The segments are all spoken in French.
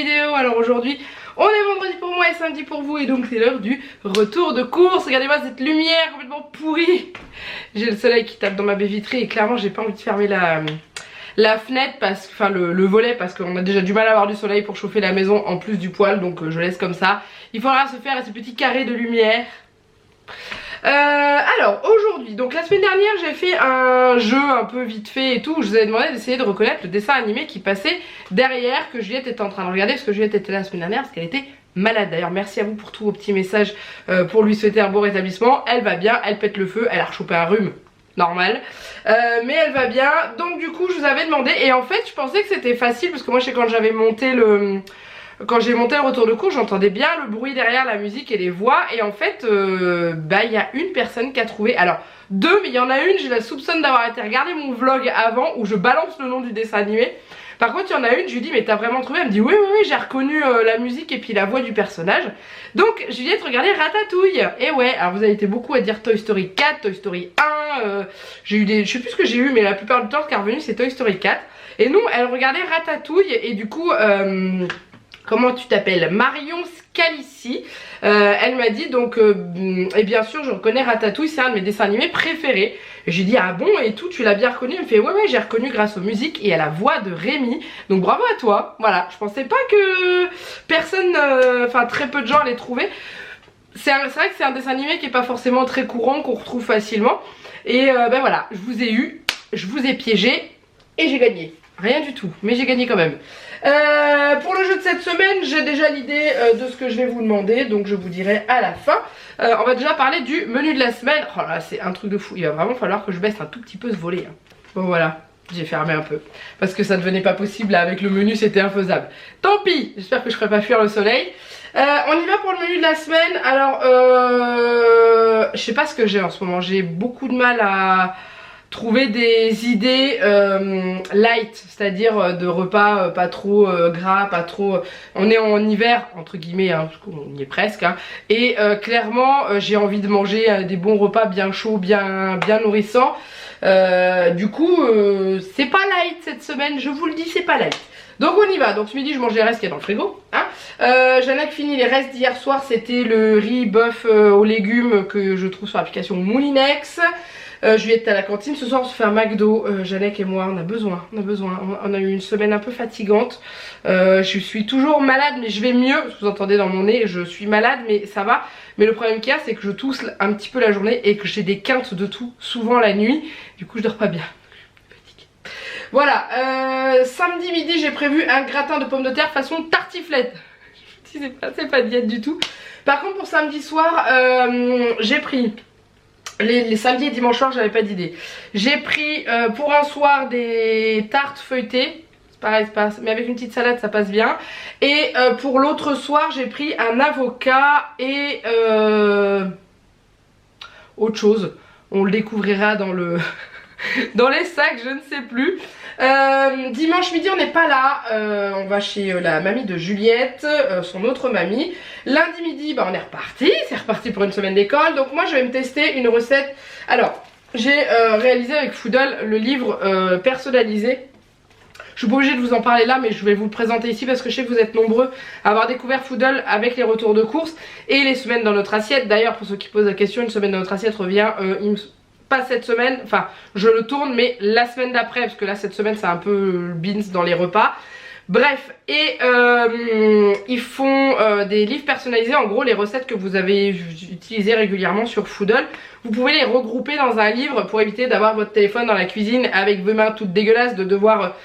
vidéo. Alors aujourd'hui on est vendredi pour moi et samedi pour vous, et donc c'est l'heure du retour de course. Regardez-moi cette lumière complètement pourrie. J'ai le soleil qui tape dans ma baie vitrée et clairement j'ai pas envie de fermer la fenêtre, parce que, enfin le volet, parce qu'on a déjà du mal à avoir du soleil pour chauffer la maison en plus du poêle, donc je laisse comme ça. Il faudra se faire à ces petits carrés de lumière. Alors aujourd'hui, donc la semaine dernière j'ai fait un jeu un peu vite fait et tout, je vous avais demandé d'essayer de reconnaître le dessin animé qui passait derrière, que Juliette était en train de regarder, parce que Juliette était là la semaine dernière parce qu'elle était malade. D'ailleurs merci à vous pour tous vos petits messages pour lui souhaiter un bon rétablissement. Elle va bien, elle pète le feu, elle a rechopé un rhume normal, mais elle va bien. Donc du coup je vous avais demandé, et en fait je pensais que c'était facile parce que moi je sais, quand j'avais monté quand j'ai monté le retour de course, j'entendais bien le bruit derrière, la musique et les voix. Et en fait, il y a une personne qui a trouvé. Alors, deux, mais il y en a une, je la soupçonne d'avoir été regarder mon vlog avant où je balance le nom du dessin animé. Par contre, il y en a une, je lui dis, mais t'as vraiment trouvé? Elle me dit, oui, j'ai reconnu la musique et puis la voix du personnage. Donc, Juliette, regardez Ratatouille. Et ouais, alors vous avez été beaucoup à dire Toy Story 4, Toy Story 1. J'ai eu des. Je sais plus ce que j'ai eu, mais la plupart du temps, ce qui est revenu, c'est Toy Story 4. Et nous, elle regardait Ratatouille, et du coup. Comment tu t'appelles? Marion Scalici. Elle m'a dit donc, et bien sûr je reconnais Ratatouille, c'est un de mes dessins animés préférés. J'ai dit ah bon et tout, tu l'as bien reconnu? Elle me fait ouais j'ai reconnu grâce aux musiques et à la voix de Rémi. Donc bravo à toi. Voilà, je pensais pas que personne, enfin très peu de gens allaient trouver. C'est vrai que c'est un dessin animé qui est pas forcément très courant, qu'on retrouve facilement. Et ben voilà, je vous ai eu, je vous ai piégé et j'ai gagné. Rien du tout, mais j'ai gagné quand même. Pour le jeu de cette semaine, j'ai déjà l'idée de ce que je vais vous demander, donc je vous dirai à la fin. On va déjà parler du menu de la semaine. Oh là, c'est un truc de fou, il va vraiment falloir que je baisse un tout petit peu ce volet. Bon voilà, j'ai fermé un peu, parce que ça ne devenait pas possible, là, avec le menu c'était infaisable. Tant pis, j'espère que je ne ferai pas fuir le soleil. On y va pour le menu de la semaine. Alors, je sais pas ce que j'ai en ce moment, j'ai beaucoup de mal à trouver des idées light, c'est-à-dire de repas pas trop gras, pas trop. On est en hiver entre guillemets, hein, parce qu'on y est presque, hein, et clairement j'ai envie de manger des bons repas bien chauds, bien nourrissants. Du coup c'est pas light cette semaine, je vous le dis, c'est pas light. Donc on y va. Donc ce midi je mange les restes qu'il y a dans le frigo, hein. Jeanne fini les restes d'hier soir, c'était le riz bœuf aux légumes que je trouve sur l'application Moulinex. Juliette est à la cantine. Ce soir on se fait un McDo, Jeannette et moi, on a besoin. On a eu une semaine un peu fatigante. Je suis toujours malade, mais je vais mieux. Vous entendez dans mon nez, je suis malade mais ça va. Mais le problème qu'il y a, c'est que je tousse un petit peu la journée et que j'ai des quintes de toux souvent la nuit. Du coup je dors pas bien. Voilà, samedi midi j'ai prévu un gratin de pommes de terre façon tartiflette. Je me dis c'est pas diète du tout. Par contre pour samedi soir, j'ai pris... Les samedis et dimanche soir j'avais pas d'idée. J'ai pris pour un soir des tartes feuilletées. C'est pareil, mais avec une petite salade ça passe bien. Et pour l'autre soir j'ai pris un avocat et autre chose. On le découvrira dans le dans les sacs, je ne sais plus. Dimanche midi on n'est pas là, on va chez la mamie de Juliette, son autre mamie. Lundi midi on est reparti, c'est reparti pour une semaine d'école. Donc moi je vais me tester une recette. Alors j'ai réalisé avec Foodle le livre personnalisé. Je suis pas obligée de vous en parler là, mais je vais vous le présenter ici parce que je sais que vous êtes nombreux à avoir découvert Foodle avec les retours de course et les semaines dans notre assiette. D'ailleurs pour ceux qui posent la question, une semaine dans notre assiette revient pas cette semaine, enfin je le tourne mais la semaine d'après, parce que là cette semaine c'est un peu beans dans les repas. Bref, et ils font des livres personnalisés, en gros les recettes que vous avez utilisées régulièrement sur Foodle, vous pouvez les regrouper dans un livre pour éviter d'avoir votre téléphone dans la cuisine avec vos mains toutes dégueulasses, de devoir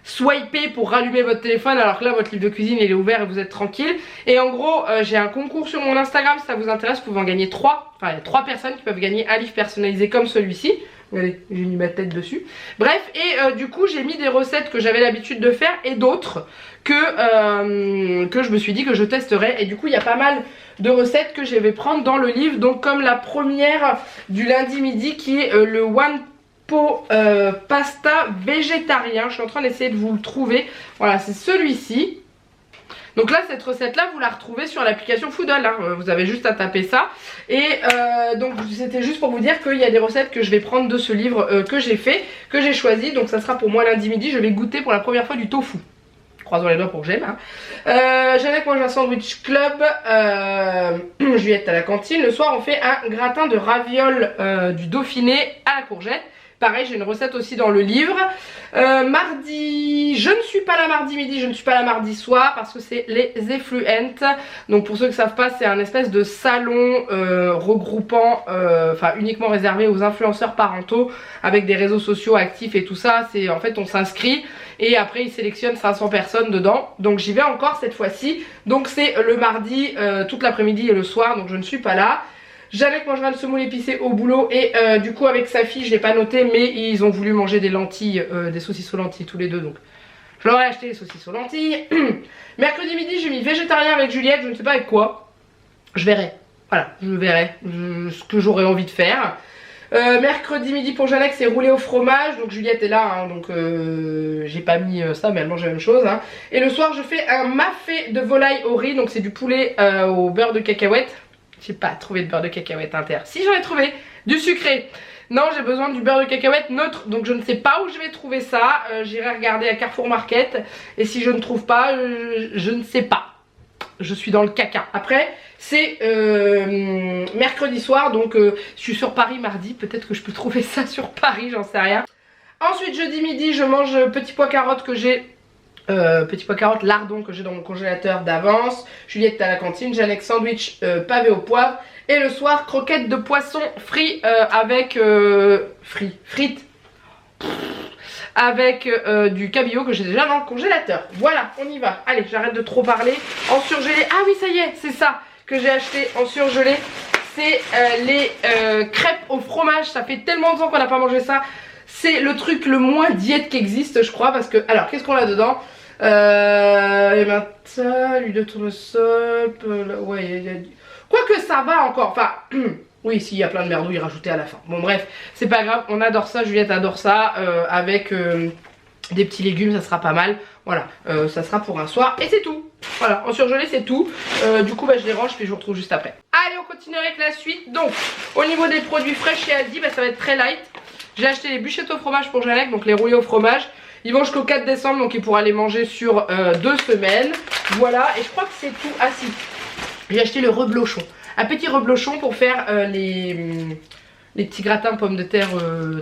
swiper pour rallumer votre téléphone alors que là votre livre de cuisine il est ouvert et vous êtes tranquille. Et en gros j'ai un concours sur mon Instagram, si ça vous intéresse vous pouvez en gagner 3. Enfin il y a 3 personnes qui peuvent gagner un livre personnalisé comme celui-ci. Regardez, j'ai mis ma tête dessus. Bref, et du coup j'ai mis des recettes que j'avais l'habitude de faire et d'autres que je me suis dit que je testerais. Et du coup il y a pas mal de recettes que je vais prendre dans le livre. Donc comme la première du lundi midi qui est le one pot pasta végétarien. Je suis en train d'essayer de vous le trouver. Voilà, c'est celui-ci. Donc là cette recette là vous la retrouvez sur l'application Foodle, hein. Vous avez juste à taper ça. Et donc c'était juste pour vous dire qu'il y a des recettes que je vais prendre de ce livre que j'ai fait, que j'ai choisi. Donc ça sera pour moi lundi midi, je vais goûter pour la première fois du tofu. Croisons les doigts pour que j'aime. Hein. Jeannette mange un sandwich club. Juliette à la cantine. Le soir, on fait un gratin de ravioles du Dauphiné à la courgette. Pareil, j'ai une recette aussi dans le livre. Mardi, je ne suis pas là mardi midi, je ne suis pas là mardi soir parce que c'est les Effluents. Donc pour ceux qui ne savent pas, c'est un espèce de salon regroupant, enfin uniquement réservé aux influenceurs parentaux avec des réseaux sociaux actifs et tout ça. C'est en fait on s'inscrit et après ils sélectionnent 500 personnes dedans. Donc j'y vais encore cette fois-ci. Donc c'est le mardi toute l'après-midi et le soir, donc je ne suis pas là. Jeannette mangera le semoule épicé au boulot et du coup avec sa fille, je l'ai pas noté, mais ils ont voulu manger des lentilles, des saucisses aux lentilles tous les deux, donc je leur ai acheté les saucisses aux lentilles. Mercredi midi, j'ai mis végétarien avec Juliette, je ne sais pas avec quoi, je verrai, voilà, je verrai ce que j'aurais envie de faire. Mercredi midi pour Jeannette, c'est roulé au fromage, donc Juliette est là, hein, donc j'ai pas mis ça, mais elle mange la même chose. Hein. Et le soir, je fais un mafé de volaille au riz, donc c'est du poulet au beurre de cacahuète. J'ai pas trouvé de beurre de cacahuète inter. Si, j'en ai trouvé du sucré. Non, j'ai besoin du beurre de cacahuète neutre. Donc je ne sais pas où je vais trouver ça. J'irai regarder à Carrefour Market. Et si je ne trouve pas, je ne sais pas. Je suis dans le caca. Après, c'est mercredi soir. Donc je suis sur Paris mardi. Peut-être que je peux trouver ça sur Paris, j'en sais rien. Ensuite, jeudi midi, je mange petit pois carottes que j'ai. Petit pois carottes, lardons que j'ai dans mon congélateur d'avance. Juliette à la cantine. Jeannette sandwich pavé au poivre. Et le soir, croquettes de poisson frites avec frites avec du cabillaud que j'ai déjà dans le congélateur. Voilà, on y va. Allez, j'arrête de trop parler. En surgelé, ah oui ça y est, c'est ça que j'ai acheté en surgelé. C'est les crêpes au fromage. Ça fait tellement de temps qu'on n'a pas mangé ça. C'est le truc le moins diète qui existe, je crois, parce que... Alors, qu'est-ce qu'on a dedans? Et maintenant, l'huile de tournesol... ouais, quoique ça va encore, enfin... oui, si, il y a plein de merdouilles rajoutées à la fin. Bon, bref, c'est pas grave, on adore ça, Juliette adore ça, avec des petits légumes, ça sera pas mal. Voilà, ça sera pour un soir, et c'est tout. Voilà, en surgelé, c'est tout. Du coup, bah, je les range, puis je vous retrouve juste après. Allez, on continue avec la suite. Donc, au niveau des produits frais chez Aldi, bah, ça va être très light. J'ai acheté les bûchettes au fromage pour Jeannette, donc les roulés au fromage. Ils vont jusqu'au 4 décembre, donc il pourra les manger sur 2 semaines. Voilà, et je crois que c'est tout. Ah si, j'ai acheté le reblochon. Un petit reblochon pour faire les petits gratins pommes de terre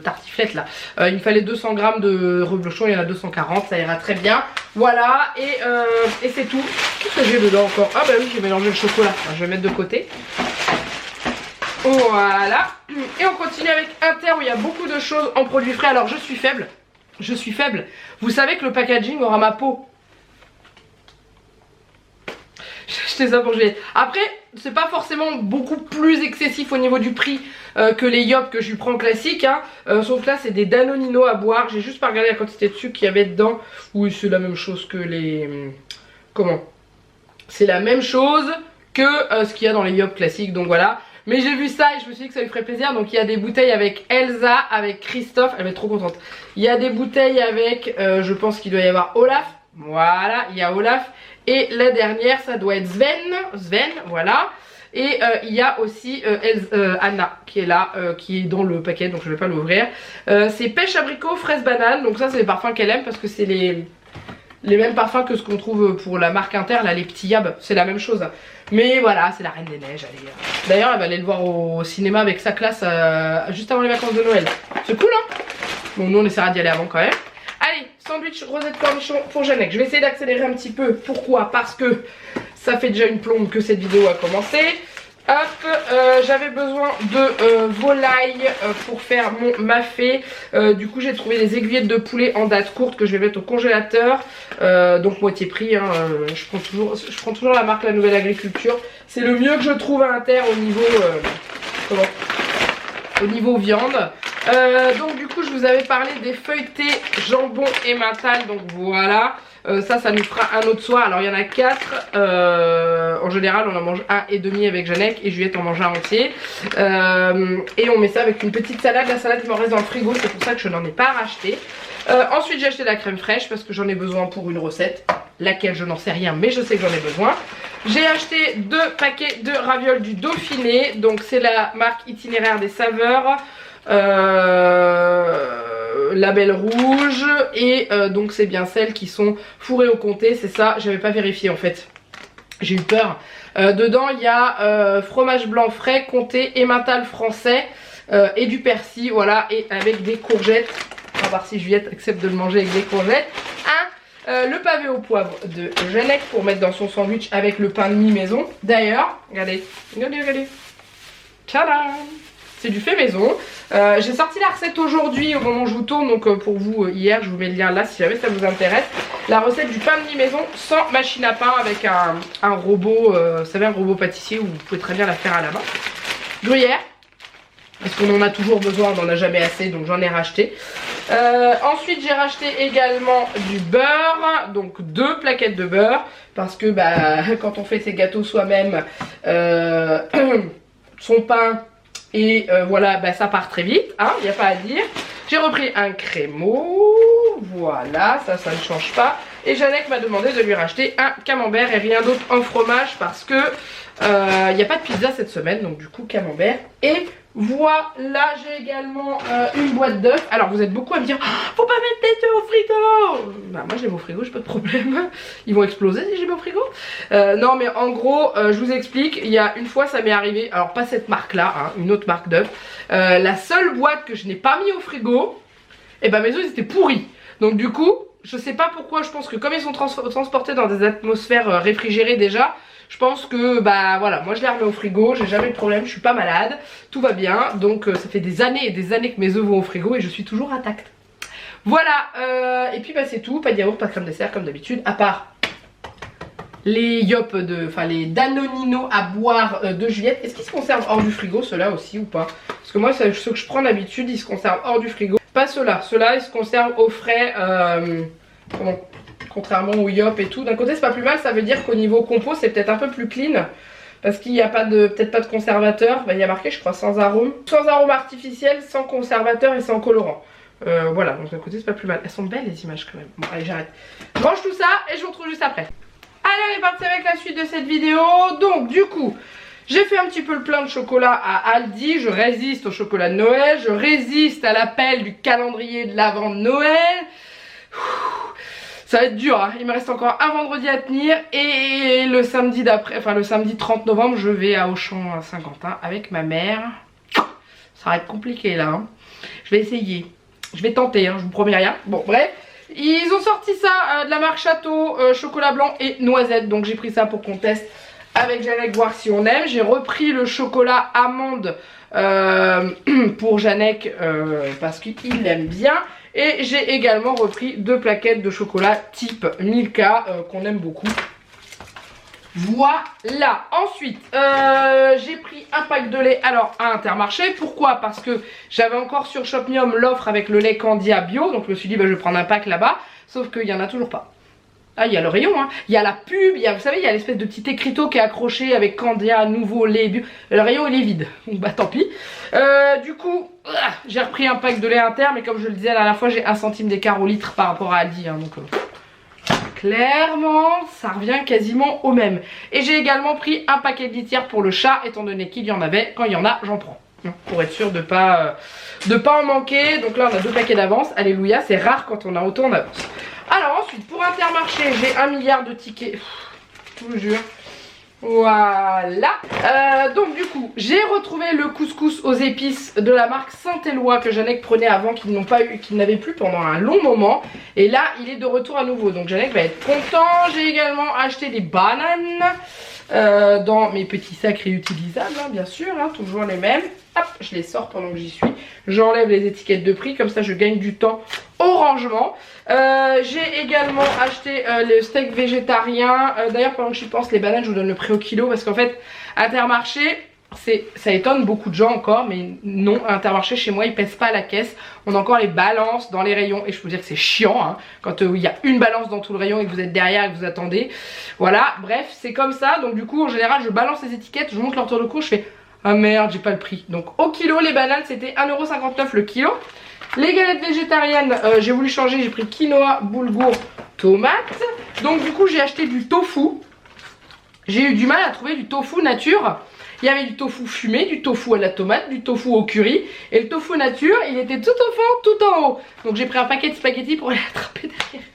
tartiflettes là. Il me fallait 200 grammes de reblochon, il y en a 240, ça ira très bien. Voilà, et c'est tout. Qu'est-ce que j'ai dedans encore? Ah bah oui, j'ai mélangé le chocolat. Enfin, je vais mettre de côté. Voilà. Et on continue avec Inter où il y a beaucoup de choses en produits frais. Alors je suis faible. Je suis faible. Vous savez que le packaging aura ma peau. J'ai acheté ça pour Juliette. Après, c'est pas forcément beaucoup plus excessif au niveau du prix que les Yop que je lui prends classique. Hein. Sauf que là, c'est des Danonino à boire. J'ai juste pas regardé la quantité de sucre qu'il y avait dedans. Oui, c'est la même chose que les... Comment? C'est la même chose que ce qu'il y a dans les Yop classiques. Donc voilà. Mais j'ai vu ça et je me suis dit que ça lui ferait plaisir. Donc il y a des bouteilles avec Elsa, avec Christophe. Elle va être trop contente. Il y a des bouteilles avec, je pense qu'il doit y avoir Olaf. Voilà, il y a Olaf. Et la dernière, ça doit être Sven, voilà. Et il y a aussi Anna qui est là, qui est dans le paquet, donc je ne vais pas l'ouvrir. C'est pêche abricot, fraise banane. Donc ça, c'est les parfums qu'elle aime parce que c'est les mêmes parfums que ce qu'on trouve pour la marque Inter, là, les petits Yab. C'est la même chose. Mais voilà, c'est la Reine des Neiges. D'ailleurs, elle va aller le voir au cinéma avec sa classe juste avant les vacances de Noël. C'est cool, hein? Bon, nous, on essaiera d'y aller avant quand même. Allez, sandwich rosette cornichon pour Jeannette. Je vais essayer d'accélérer un petit peu. Pourquoi? Parce que ça fait déjà une plombe que cette vidéo a commencé. Hop, j'avais besoin de volaille pour faire mon mafé. Du coup, j'ai trouvé des aiguillettes de poulet en date courte que je vais mettre au congélateur. Donc moitié prix. Hein, je prends toujours la marque La Nouvelle Agriculture. C'est le mieux que je trouve à Inter au niveau au niveau viande. Donc du coup je vous avais parlé des feuilletés jambon et mental, donc voilà. Ça nous fera un autre soir. Alors il y en a 4. En général on en mange un et demi avec Jeannette et Juliette en mange un entier. Et on met ça avec une petite salade. La salade me reste dans le frigo, c'est pour ça que je n'en ai pas racheté. Ensuite j'ai acheté de la crème fraîche parce que j'en ai besoin pour une recette. Laquelle je n'en sais rien, mais je sais que j'en ai besoin. J'ai acheté 2 paquets de ravioles du Dauphiné. Donc c'est la marque Itinéraire des saveurs. label rouge et donc c'est bien celles qui sont fourrées au comté, c'est ça, j'avais pas vérifié en fait, j'ai eu peur. Dedans il y a fromage blanc frais, comté, emmental français et du persil, voilà, et avec des courgettes. On va voir si Juliette accepte de le manger avec des courgettes. Le pavé au poivre de Jeannette pour mettre dans son sandwich avec le pain de mie maison. D'ailleurs, regardez, regardez. Tadam! C'est du fait maison. J'ai sorti la recette aujourd'hui au moment où je vous tourne, donc pour vous hier, je vous mets le lien là si jamais ça vous intéresse. La recette du pain de mie maison sans machine à pain avec un robot, vous savez, un robot pâtissier où vous pouvez très bien la faire à la main. Gruyère, parce qu'on en a toujours besoin, on n'en a jamais assez, donc j'en ai racheté. Ensuite j'ai racheté également du beurre, donc 2 plaquettes de beurre, parce que bah, quand on fait ses gâteaux soi-même, son pain, et voilà, bah, ça part très vite, hein, il n'y a pas à dire. J'ai repris un crémeau, voilà, ça ne change pas. Et Jeannette m'a demandé de lui racheter un camembert et rien d'autre en fromage parce que il n'y a pas de pizza cette semaine, donc du coup camembert. Et voilà, j'ai également une boîte d'œufs. Alors vous êtes beaucoup à me dire, oh, faut pas mettre tes œufs au frigo. Bah moi j'ai mon frigo, j'ai pas de problème. Ils vont exploser si j'ai mon frigo. Non mais en gros, je vous explique, il y a une fois ça m'est arrivé, alors pas cette marque là, hein, une autre marque d'œufs. La seule boîte que je n'ai pas mis au frigo, et ben mes œufs ils étaient pourris. Donc du coup, je sais pas pourquoi, je pense que comme ils sont transportés dans des atmosphères réfrigérées déjà, je pense que bah voilà, moi je les remets au frigo, j'ai jamais eu de problème, je suis pas malade, tout va bien. Donc ça fait des années et des années que mes œufs vont au frigo et je suis toujours intacte. Voilà, et puis bah c'est tout, pas de yaourt, pas de crème dessert comme d'habitude, à part les yop enfin les Danonino à boire de Juliette. Est-ce qu'ils se conservent hors du frigo ceux-là aussi ou pas? Parce que moi ceux que je prends d'habitude ils se conservent hors du frigo. Pas ceux-là, ceux-là ils se conservent au frais, contrairement au yop et tout. D'un côté c'est pas plus mal, ça veut dire qu'au niveau compo c'est peut-être un peu plus clean. Parce qu'il n'y a pas de, peut-être pas de conservateur, bah, il y a marqué je crois sans arôme. Sans arôme artificiel, sans conservateur et sans colorant. Voilà, donc d'un côté c'est pas plus mal. Elles sont belles les images quand même. Bon allez j'arrête. Je range tout ça et je vous retrouve juste après. Allez on est parti avec la suite de cette vidéo. Donc du coup, j'ai fait un petit peu le plein de chocolat à Aldi. Je résiste au chocolat de Noël. Je résiste à l'appel du calendrier de l'avant de Noël. Ça va être dur, hein. Il me reste encore un vendredi à tenir. Et le samedi d'après, enfin le samedi 30 novembre, je vais à Auchan à Saint-Quentin avec ma mère. Ça va être compliqué là, hein. Je vais essayer. Je vais tenter, hein, je vous promets rien. Bon bref. Ils ont sorti ça de la marque Château, chocolat blanc et noisette. Donc j'ai pris ça pour qu'on teste avec Jeannette, voir si on aime. J'ai repris le chocolat amande pour Jeannette parce qu'il l'aime bien. Et j'ai également repris 2 plaquettes de chocolat type Milka qu'on aime beaucoup. Voilà. Ensuite, j'ai pris un pack de lait alors à Intermarché. Pourquoi? Parce que j'avais encore sur Shopmium l'offre avec le lait Candia bio. Donc je me suis dit bah, je vais prendre un pack là-bas. Sauf qu'il n'y en a toujours pas. Ah, il y a le rayon, hein. Il y a la pub, vous savez, il y a l'espèce de petit écriteau qui est accroché avec Candia, nouveau lait bio. Le rayon il est vide. Bah tant pis. Du coup, j'ai repris un pack de lait inter, mais comme je le disais la dernière fois, j'ai 1 centime d'écart au litre par rapport à Aldi. Hein, donc clairement, ça revient quasiment au même. Et j'ai également pris un paquet de litière pour le chat, étant donné qu'il y en avait. Quand il y en a, j'en prends. Pour être sûr de pas en manquer. Donc là, on a 2 paquets d'avance. Alléluia, c'est rare quand on a autant d'avance. Alors ensuite, pour Intermarché, j'ai 1 milliard de tickets. Je vous jure. Voilà. Donc du coup, j'ai retrouvé le couscous aux épices de la marque Saint-Éloi que Jeannette prenait avant, qu'ils n'avaient plus pendant un long moment. Et là, il est de retour à nouveau. Donc Jeannette va être content. J'ai également acheté des bananes dans mes petits sacs réutilisables, hein, bien sûr, hein, toujours les mêmes. Hop, je les sors pendant que j'y suis. J'enlève les étiquettes de prix, comme ça je gagne du temps au rangement. J'ai également acheté le steak végétarien. D'ailleurs, pendant que j'y pense, les bananes, je vous donne le prix au kilo parce qu'en fait, Intermarché, ça étonne beaucoup de gens encore, mais non, Intermarché chez moi, ils pèsent pas à la caisse. On a encore les balances dans les rayons et je peux vous dire que c'est chiant, hein, quand il y a une balance dans tout le rayon et que vous êtes derrière et que vous attendez. Voilà, bref, c'est comme ça. Donc du coup, en général, je balance les étiquettes, je monte leur tour de cou, je fais ah merde, j'ai pas le prix. Donc au kilo, les bananes, c'était 1,59 € le kilo. Les galettes végétariennes, j'ai voulu changer, j'ai pris quinoa, boulgour, tomate. Donc du coup, j'ai acheté du tofu. J'ai eu du mal à trouver du tofu nature. Il y avait du tofu fumé, du tofu à la tomate, du tofu au curry. Et le tofu nature, il était tout au fond, tout en haut. Donc j'ai pris un paquet de spaghettis pour aller attraper derrière.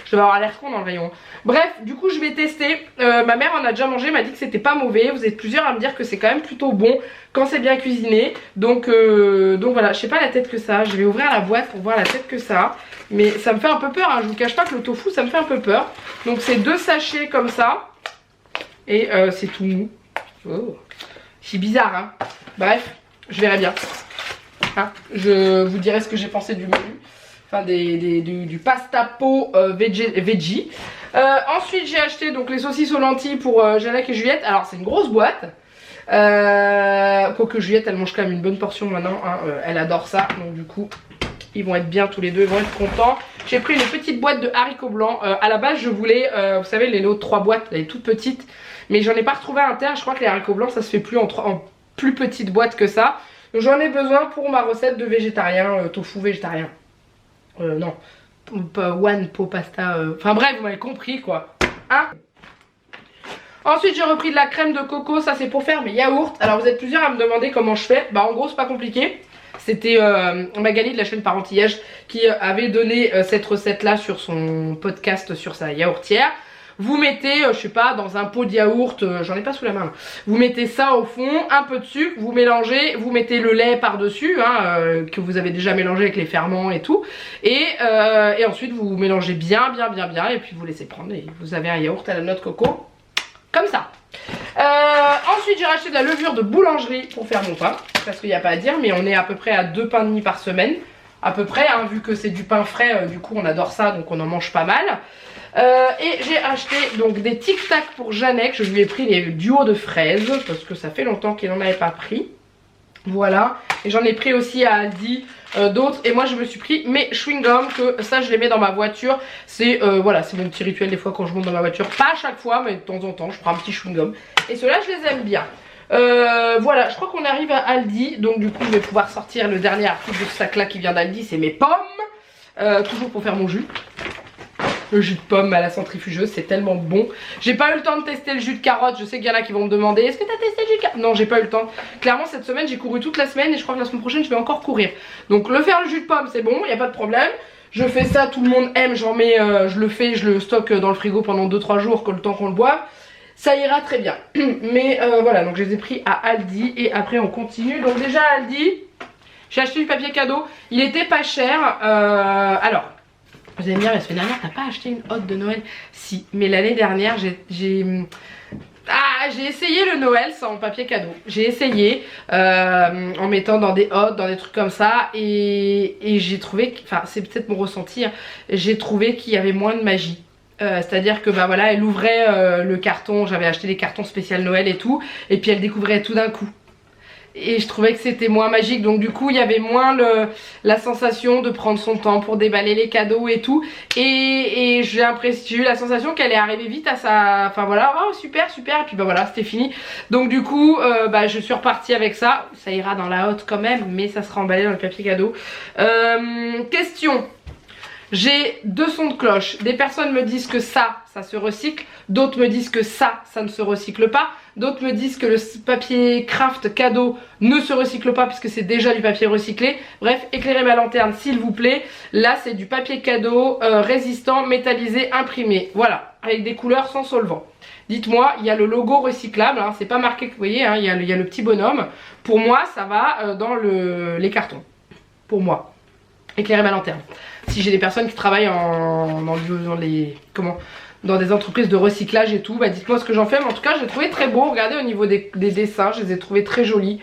Je vais avoir l'air con dans le rayon. Bref, du coup je vais tester. Ma mère en a déjà mangé, m'a dit que c'était pas mauvais. Vous êtes plusieurs à me dire que c'est quand même plutôt bon quand c'est bien cuisiné. Donc voilà, je sais pas la tête que ça. Je vais ouvrir la boîte pour voir la tête que ça a. Mais ça me fait un peu peur, hein. Je vous cache pas que le tofu ça me fait un peu peur. Donc c'est 2 sachets comme ça. Et c'est tout mou. Oh. C'est bizarre, hein. Bref, je verrai bien. Hein, je vous dirai ce que j'ai pensé du menu. Enfin du pasta pot veggie. Ensuite j'ai acheté donc les saucisses aux lentilles pour Janek et Juliette. Alors c'est une grosse boîte. Quoique Juliette elle mange quand même une bonne portion maintenant, hein. Elle adore ça. Donc du coup ils vont être bien tous les deux, ils vont être contents. J'ai pris une petite boîte de haricots blancs. À la base je voulais, vous savez les lots de 3 boîtes, elle est toute petite. Mais j'en ai pas retrouvé à l'intérieur. Je crois que les haricots blancs ça se fait plus en plus petite boîte que ça. Donc j'en ai besoin pour ma recette de végétarien, tofu végétarien. Non, one pot pasta. Enfin bref, vous m'avez compris quoi. Hein? Ensuite j'ai repris de la crème de coco. Ça c'est pour faire mes yaourts. Alors vous êtes plusieurs à me demander comment je fais. Bah en gros c'est pas compliqué. C'était Magali de la chaîne Parentillage qui avait donné cette recette là sur son podcast sur sa yaourtière. Vous mettez, je sais pas, dans un pot de yaourt, j'en ai pas sous la main. Vous mettez ça au fond, un peu de sucre, vous mélangez, vous mettez le lait par-dessus, hein, que vous avez déjà mélangé avec les ferments et tout. Et ensuite vous mélangez bien, et puis vous laissez prendre et vous avez un yaourt à la noix de coco, comme ça. Ensuite j'ai racheté de la levure de boulangerie pour faire mon pain, parce qu'il n'y a pas à dire, mais on est à peu près à 2 pains demi par semaine. À peu près, hein, vu que c'est du pain frais, du coup on adore ça, donc on en mange pas mal. Et j'ai acheté donc des Tic Tac pour Janek. Je lui ai pris les duos de fraises parce que ça fait longtemps qu'il n'en avait pas pris. Voilà. Et j'en ai pris aussi à Aldi d'autres. Et moi je me suis pris mes chewing-gums, que ça je les mets dans ma voiture. C'est voilà, c'est mon petit rituel des fois quand je monte dans ma voiture. Pas à chaque fois mais de temps en temps je prends un petit chewing-gum. Et ceux-là je les aime bien. Voilà, je crois qu'on arrive à Aldi. Donc du coup je vais pouvoir sortir le dernier article de ce sac là qui vient d'Aldi. C'est mes pommes. Toujours pour faire mon jus. Le jus de pomme à la centrifugeuse, c'est tellement bon. J'ai pas eu le temps de tester le jus de carotte. Je sais qu'il y en a qui vont me demander, est-ce que t'as testé le jus de carotte? Non, j'ai pas eu le temps. Clairement cette semaine j'ai couru toute la semaine et je crois que la semaine prochaine je vais encore courir. Donc le jus de pomme c'est bon, il n'y a pas de problème. Je fais ça, tout le monde aime, j'en mets, je le fais, je le stocke dans le frigo pendant 2-3 jours, que le temps qu'on le boive. Ça ira très bien. Mais voilà, donc je les ai pris à Aldi et après on continue. Donc déjà à Aldi, j'ai acheté du papier cadeau. Il était pas cher. Alors... Vous allez me dire, la semaine dernière, t'as pas acheté une hotte de Noël? Si, mais l'année dernière, j'ai essayé le Noël sans papier cadeau. J'ai essayé en mettant dans des hottes, dans des trucs comme ça. Et j'ai trouvé, enfin c'est peut-être mon ressenti, hein, j'ai trouvé qu'il y avait moins de magie. C'est-à-dire que bah voilà, elle ouvrait le carton, j'avais acheté des cartons spécial Noël et tout. Et puis elle découvrait tout d'un coup. Et je trouvais que c'était moins magique, donc du coup il y avait moins la sensation de prendre son temps pour déballer les cadeaux et tout. Et j'ai eu la sensation qu'elle est arrivée vite à sa... Enfin voilà, oh super, et puis bah voilà, c'était fini. Donc du coup bah, je suis repartie avec ça. Ça ira dans la hotte quand même, mais ça sera emballé dans le papier cadeau. Question. J'ai 2 sons de cloche. Des personnes me disent que ça se recycle. D'autres me disent que ça ne se recycle pas. D'autres me disent que le papier craft cadeau ne se recycle pas puisque c'est déjà du papier recyclé. Bref, éclairez ma lanterne s'il vous plaît. Là c'est du papier cadeau résistant, métallisé, imprimé. Voilà, avec des couleurs sans solvant. Dites-moi, il y a le logo recyclable, hein, c'est pas marqué, vous voyez, hein, il y a le petit bonhomme. Pour moi ça va dans les cartons. Pour moi. Éclairer ma lanterne. Si j'ai des personnes qui travaillent dans des entreprises de recyclage et tout, bah dites-moi ce que j'en fais. Mais en tout cas, je l'ai trouvé très beau. Regardez au niveau des dessins, je les ai trouvés très jolis.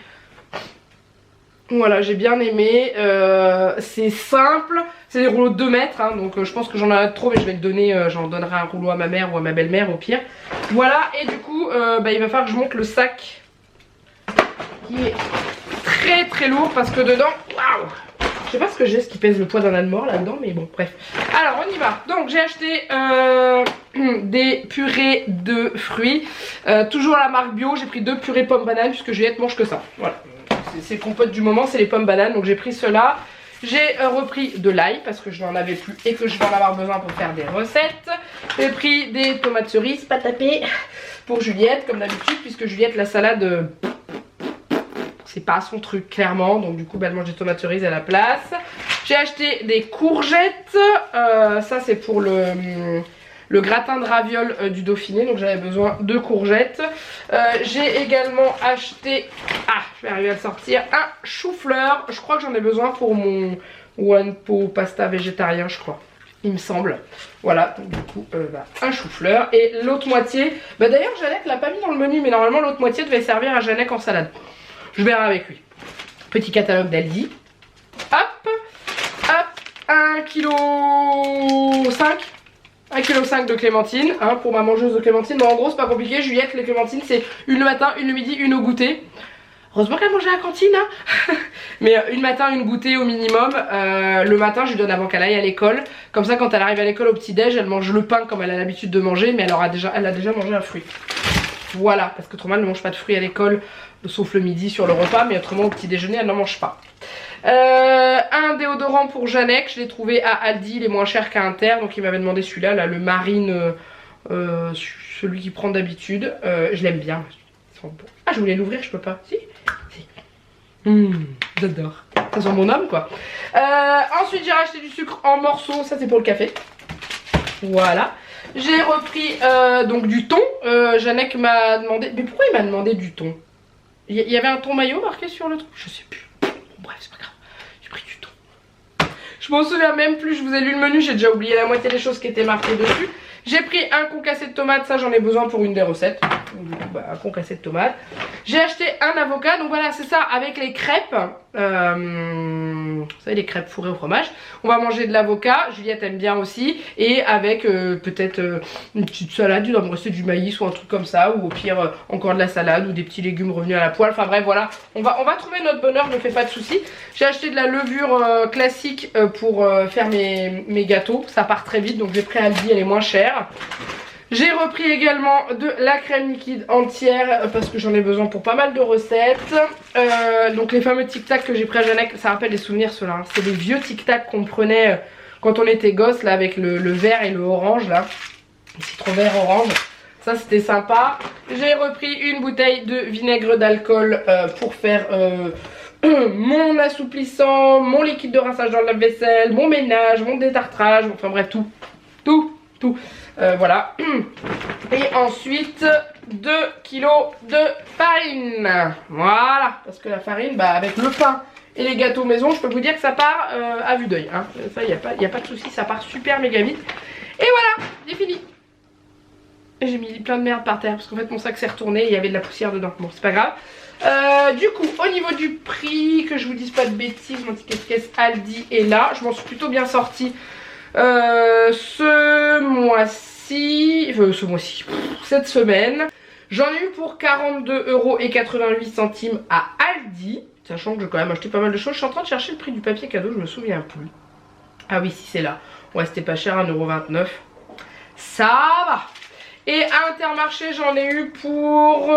Voilà, j'ai bien aimé. C'est simple. C'est des rouleaux de 2 mètres. Hein, donc je pense que j'en ai trop, mais je vais le donner. J'en donnerai un rouleau à ma mère ou à ma belle-mère au pire. Voilà, et du coup, bah, il va falloir que je monte le sac qui est très très lourd parce que dedans, waouh! Je sais pas ce qui pèse le poids d'un âne mort là-dedans, mais bon, bref. Alors, on y va. Donc, j'ai acheté des purées de fruits. Toujours la marque bio. J'ai pris 2 purées pommes bananes puisque Juliette mange que ça. Voilà. C'est compote du moment, c'est les pommes bananes. Donc, j'ai pris cela. J'ai repris de l'ail parce que je n'en avais plus et que je vais en avoir besoin pour faire des recettes. J'ai pris des tomates cerises, pas tapées, pour Juliette comme d'habitude, puisque Juliette la salade c'est pas son truc clairement, donc du coup elle mange des tomates cerises à la place. J'ai acheté des courgettes, ça c'est pour le gratin de ravioles du Dauphiné, donc j'avais besoin de courgettes. J'ai également acheté, je vais arriver à le sortir, un chou-fleur. Je crois que j'en ai besoin pour mon one pot pasta végétarien, je crois, il me semble. Voilà, donc du coup un chou-fleur. Et l'autre moitié, d'ailleurs Jeannette l'a pas mis dans le menu, mais normalement l'autre moitié devait servir à Jeannette en salade. Je verrai avec lui. Petit catalogue d'Aldi. Hop, hop, 1,5 kg. 1,5 kg de clémentine, hein, pour ma mangeuse de clémentine. Bon, en gros, c'est pas compliqué. Juliette, les clémentines, c'est une le matin, une le midi, une au goûter. Heureusement qu'elle mangeait à la cantine, hein. Mais une matin, une goûter au minimum. Le matin, je lui donne avant qu'elle aille à l'école. Comme ça, quand elle arrive à l'école au petit-déj, elle mange le pain comme elle a l'habitude de manger, mais elle a déjà mangé un fruit. Voilà, parce qu'autrement, elle ne mange pas de fruits à l'école, sauf le midi sur le repas, mais autrement, au petit-déjeuner, elle n'en mange pas. Un déodorant pour Jeannette, je l'ai trouvé à Aldi, il est moins cher qu'à Inter, donc il m'avait demandé celui-là, là, le marine, celui qu'il prend d'habitude. Je l'aime bien. Ah, je voulais l'ouvrir, je peux pas. Si, si. J'adore. Ça sent mon homme, quoi. Ensuite, j'ai racheté du sucre en morceaux, ça c'est pour le café. Voilà. J'ai repris donc du thon. Jeannette m'a demandé. Mais pourquoi il m'a demandé du thon? Il y avait un thon maillot marqué sur le truc? Je sais plus. Bon, bref, c'est pas grave. J'ai pris du thon. Je m'en souviens même plus. Je vous ai lu le menu. J'ai déjà oublié la moitié des choses qui étaient marquées dessus. J'ai pris un concassé de tomates. Ça, j'en ai besoin pour une des recettes. Donc, du coup, un concassé de tomates. J'ai acheté un avocat. Donc voilà, c'est ça. Avec les crêpes. Vous savez, les crêpes fourrées au fromage. On va manger de l'avocat. Juliette aime bien aussi. Et avec peut-être une petite salade. Il doit me rester du maïs ou un truc comme ça. Ou au pire, encore de la salade ou des petits légumes revenus à la poêle. Enfin bref, voilà. On va trouver notre bonheur. Ne me fais pas de soucis. J'ai acheté de la levure classique pour faire mes gâteaux. Ça part très vite. Donc j'ai pris Aldi. Elle est moins chère. J'ai repris également de la crème liquide entière parce que j'en ai besoin pour pas mal de recettes. Donc les fameux Tic Tac que j'ai pris à Jeannette, ça rappelle des souvenirs ceux-là. Hein. C'est des vieux Tic Tac qu'on prenait quand on était gosse là avec le vert et le orange là. Le citron vert orange. Ça c'était sympa. J'ai repris une bouteille de vinaigre d'alcool pour faire mon assouplissant, mon liquide de rinçage dans le lave-vaisselle, mon ménage, mon détartrage, enfin bref tout. Voilà. Et ensuite 2 kilos de farine. Voilà. Parce que la farine, avec le pain et les gâteaux maison, je peux vous dire que ça part à vue d'œil. Hein. Ça, il n'y a pas de souci, ça part super méga vite. Et voilà, j'ai fini. Et j'ai mis plein de merde par terre parce qu'en fait mon sac s'est retourné et il y avait de la poussière dedans. Bon, c'est pas grave. Du coup, au niveau du prix, que je vous dise pas de bêtises, mon ticket de caisse Aldi est là. Je m'en suis plutôt bien sortie. Ce mois-ci, cette semaine, j'en ai eu pour 42,88 € à Aldi, sachant que j'ai quand même acheté pas mal de choses. Je suis en train de chercher le prix du papier cadeau, je me souviens plus. Ah oui, si c'est là. Ouais, c'était pas cher, 1,29 €. Ça va. Et à Intermarché, j'en ai eu pour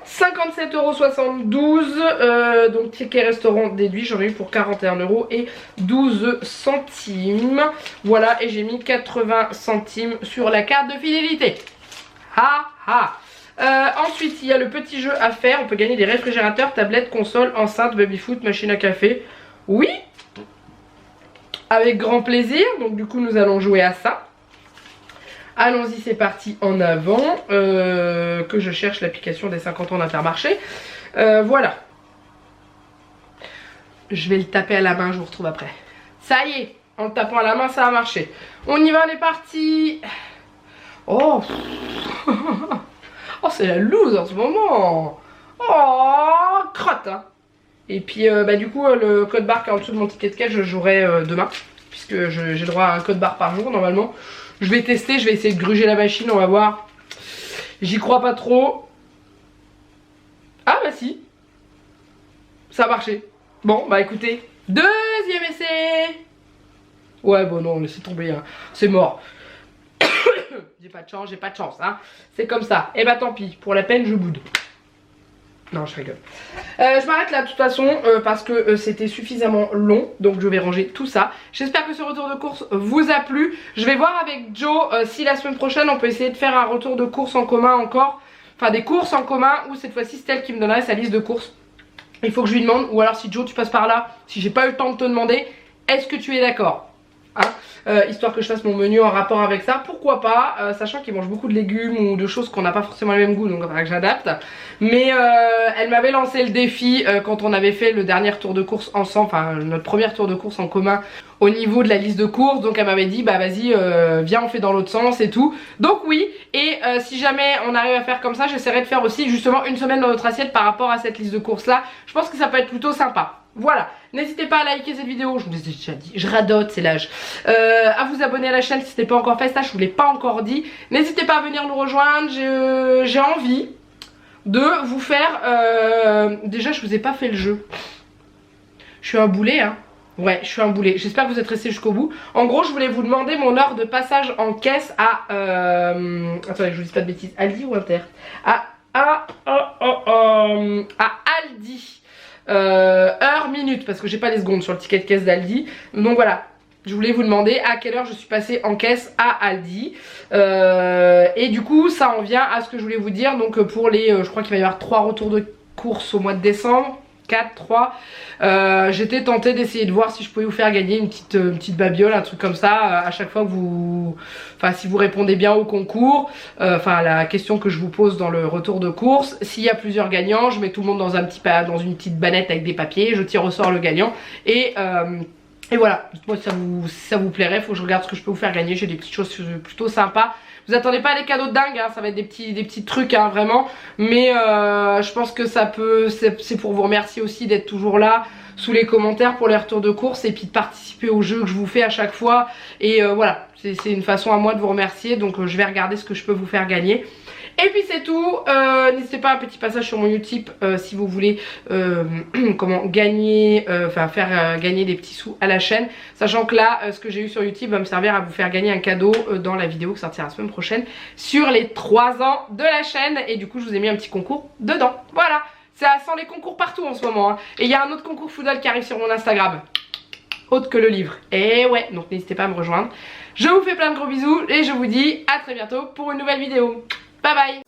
57,72 €, donc ticket restaurant déduit, j'en ai eu pour 41,12 €. Voilà, et j'ai mis 80 centimes sur la carte de fidélité. Ha ha. Ensuite, il y a le petit jeu à faire. On peut gagner des réfrigérateurs, tablettes, consoles, enceintes, baby-foot, machine à café. Oui, avec grand plaisir. Donc du coup, nous allons jouer à ça. Allons-y, c'est parti, en avant. Que je cherche l'application des 50 ans d'Intermarché. Voilà. Je vais le taper à la main, je vous retrouve après. Ça y est, en le tapant à la main, ça a marché. On y va, on est parti. Oh, oh, c'est la loose en ce moment. Oh, crotte, hein. Et puis, du coup, le code barre qui est en dessous de mon ticket de caisse, je jouerai demain. Puisque j'ai droit à un code barre par jour, normalement. Je vais tester, je vais essayer de gruger la machine, on va voir. J'y crois pas trop. Ah bah si. Ça a marché. Bon, bah écoutez, deuxième essai. Ouais, bon non, laissez tomber, hein. C'est mort. J'ai pas de chance, hein. C'est comme ça. Et bah tant pis, pour la peine, je boude. Non, je rigole. Je m'arrête là de toute façon parce que c'était suffisamment long. Donc je vais ranger tout ça. J'espère que ce retour de course vous a plu. Je vais voir avec Joe si la semaine prochaine on peut essayer de faire un retour de course en commun encore. Enfin des courses en commun, ou cette fois-ci c'est elle qui me donnerait sa liste de courses. Il faut que je lui demande, ou alors si Joe tu passes par là, si j'ai pas eu le temps de te demander, est-ce que tu es d'accord, hein, histoire que je fasse mon menu en rapport avec ça, pourquoi pas, sachant qu'il mange beaucoup de légumes ou de choses qu'on n'a pas forcément le même goût, donc il faudra que j'adapte. Mais elle m'avait lancé le défi quand on avait fait le dernier tour de course ensemble, enfin notre premier tour de course en commun au niveau de la liste de courses, donc elle m'avait dit bah vas-y viens on fait dans l'autre sens et tout, donc oui. Et si jamais on arrive à faire comme ça, j'essaierai de faire aussi justement une semaine dans notre assiette par rapport à cette liste de courses là. Je pense que ça peut être plutôt sympa. Voilà, n'hésitez pas à liker cette vidéo, je vous l'ai déjà dit, je radote, c'est l'âge. À vous abonner à la chaîne si ce n'est pas encore fait, ça je vous l'ai pas encore dit. N'hésitez pas à venir nous rejoindre, j'ai envie de vous faire... Déjà je vous ai pas fait le jeu. Je suis un boulet hein. Ouais, je suis un boulet. J'espère que vous êtes restés jusqu'au bout. En gros, je voulais vous demander mon heure de passage en caisse à... Attendez, je vous dis pas de bêtises. Aldi ou Inter? À Aldi. Heure, minute, parce que j'ai pas les secondes sur le ticket de caisse d'Aldi. Donc voilà, je voulais vous demander à quelle heure je suis passée en caisse à Aldi. Et du coup, ça en vient à ce que je voulais vous dire. Donc pour les... je crois qu'il va y avoir 3 retours de course au mois de décembre. 4, 3. J'étais tentée d'essayer de voir si je pouvais vous faire gagner une petite babiole, un truc comme ça, à chaque fois que vous... Enfin, si vous répondez bien au concours, enfin, la question que je vous pose dans le retour de course. S'il y a plusieurs gagnants, je mets tout le monde dans une petite bannette avec des papiers, je tire au sort le gagnant. Et voilà, dites-moi si ça vous plairait, faut que je regarde ce que je peux vous faire gagner. J'ai des petites choses plutôt sympas. Vous attendez pas à des cadeaux de dingue, hein, ça va être des petits trucs hein, vraiment. Mais je pense que ça peut, c'est pour vous remercier aussi d'être toujours là sous les commentaires pour les retours de course et puis de participer au jeu que je vous fais à chaque fois. Et voilà, c'est une façon à moi de vous remercier. Donc je vais regarder ce que je peux vous faire gagner. Et puis c'est tout, n'hésitez pas à un petit passage sur mon Utip si vous voulez comment gagner, enfin faire gagner des petits sous à la chaîne. Sachant que là, ce que j'ai eu sur Utip va me servir à vous faire gagner un cadeau dans la vidéo qui sortira la semaine prochaine sur les 3 ans de la chaîne. Et du coup je vous ai mis un petit concours dedans, voilà. Ça sent les concours partout en ce moment hein. Et il y a un autre concours Foodle qui arrive sur mon Instagram, autre que le livre. Et ouais, donc n'hésitez pas à me rejoindre. Je vous fais plein de gros bisous et je vous dis à très bientôt pour une nouvelle vidéo. Bye bye.